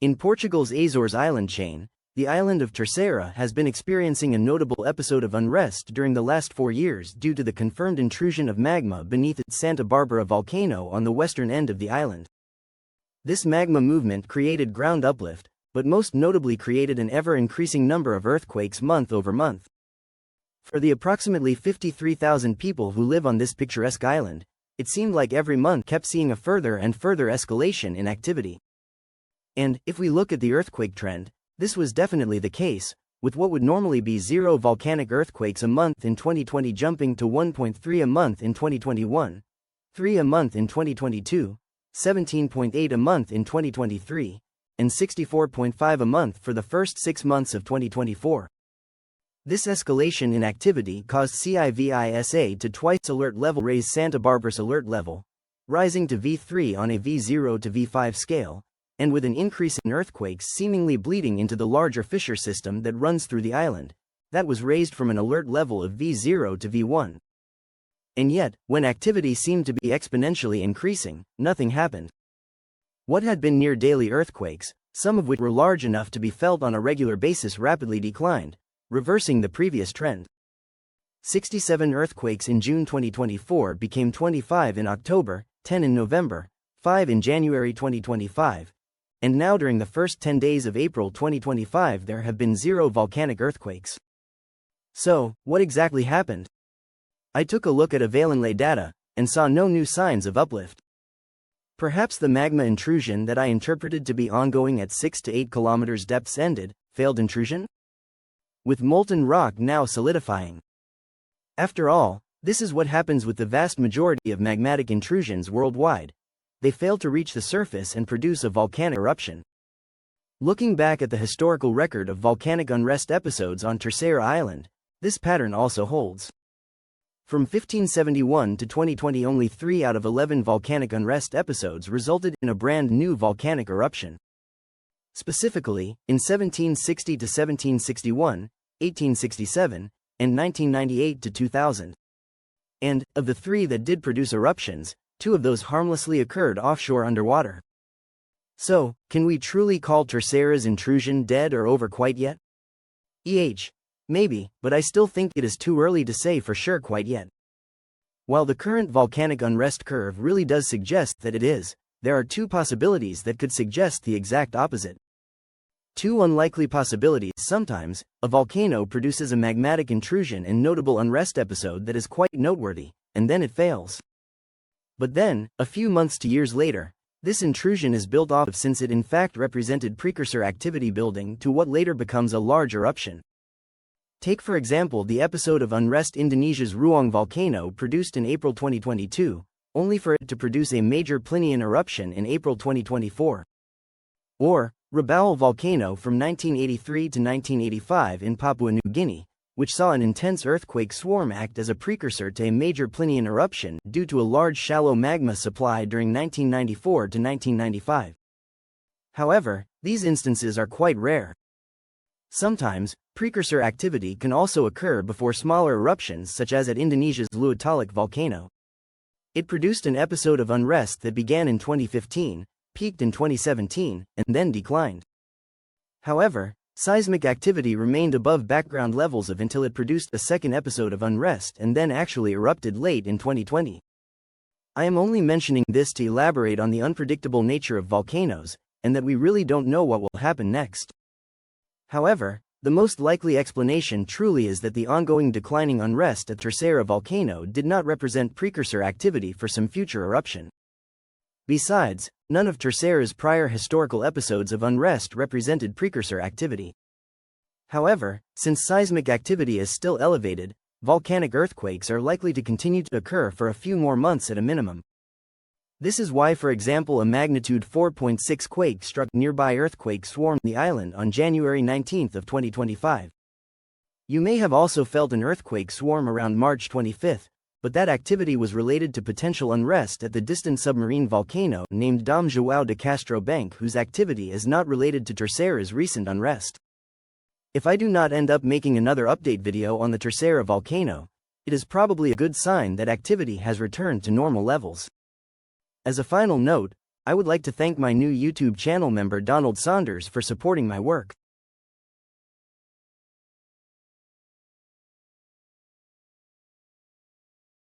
In Portugal's Azores island chain, the island of Terceira has been experiencing a notable episode of unrest during the last 4 years due to the confirmed intrusion of magma beneath its Santa Bárbara volcano on the western end of the island. This magma movement created ground uplift, but most notably created an ever-increasing number of earthquakes month over month. For the approximately 53,000 people who live on this picturesque island, it seemed like every month kept seeing a further and further escalation in activity. And, if we look at the earthquake trend, this was definitely the case, with what would normally be 0 volcanic earthquakes a month in 2020 jumping to 1.3 a month in 2021, 3 a month in 2022, 17.8 a month in 2023, and 64.5 a month for the first 6 months of 2024. This escalation in activity caused CIVISA to twice alert level raise Santa Barbara's alert level, rising to V3 on a V0 to V5 scale, and with an increase in earthquakes seemingly bleeding into the larger fissure system that runs through the island, that was raised from an alert level of V0 to V1. And yet, when activity seemed to be exponentially increasing, nothing happened. What had been near daily earthquakes, some of which were large enough to be felt on a regular basis, rapidly declined, reversing the previous trend. 67 earthquakes in June 2024 became 25 in October, 10 in November, 5 in January 2025, and now during the first 10 days of April 2025 there have been 0 volcanic earthquakes. So, what exactly happened? I took a look at available data, and saw no new signs of uplift. Perhaps the magma intrusion that I interpreted to be ongoing at 6 to 8 kilometers depths ended, failed intrusion? With molten rock now solidifying. After all, this is what happens with the vast majority of magmatic intrusions worldwide. They fail to reach the surface and produce a volcanic eruption. Looking back at the historical record of volcanic unrest episodes on Terceira Island, this pattern also holds. From 1571 to 2020, only 3 out of 11 volcanic unrest episodes resulted in a brand new volcanic eruption. Specifically, in 1760 to 1761, 1867, and 1998 to 2000. And, of the 3 that did produce eruptions, 2 of those harmlessly occurred offshore underwater. So, can we truly call Terceira's intrusion dead or over quite yet? Maybe, but I still think it is too early to say for sure quite yet. While the current volcanic unrest curve really does suggest that it is, there are 2 possibilities that could suggest the exact opposite. 2 unlikely possibilities. Sometimes, a volcano produces a magmatic intrusion and notable unrest episode that is quite noteworthy, and then it fails. But then, a few months to years later, this intrusion is built off of, since it in fact represented precursor activity building to what later becomes a large eruption. Take for example the episode of unrest Indonesia's Ruang volcano produced in April 2022, only for it to produce a major Plinian eruption in April 2024. Or, Rabaul volcano from 1983 to 1985 in Papua New Guinea, which saw an intense earthquake swarm act as a precursor to a major Plinian eruption due to a large shallow magma supply during 1994 to 1995. However, these instances are quite rare. Sometimes, precursor activity can also occur before smaller eruptions, such as at Indonesia's Luitalik volcano. It produced an episode of unrest that began in 2015, peaked in 2017, and then declined. However, seismic activity remained above background levels until it produced a second episode of unrest and then actually erupted late in 2020. I am only mentioning this to elaborate on the unpredictable nature of volcanoes, and that we really don't know what will happen next. However, the most likely explanation truly is that the ongoing declining unrest at Terceira volcano did not represent precursor activity for some future eruption. Besides, none of Terceira's prior historical episodes of unrest represented precursor activity. However, since seismic activity is still elevated, volcanic earthquakes are likely to continue to occur for a few more months at a minimum. This is why, for example, a magnitude 4.6 quake struck nearby earthquake swarmed the island on January 19 of 2025. You may have also felt an earthquake swarm around March 25, but that activity was related to potential unrest at the distant submarine volcano named Dom João de Castro Bank, whose activity is not related to Terceira's recent unrest. If I do not end up making another update video on the Terceira volcano, it is probably a good sign that activity has returned to normal levels. As a final note, I would like to thank my new YouTube channel member Donald Saunders for supporting my work.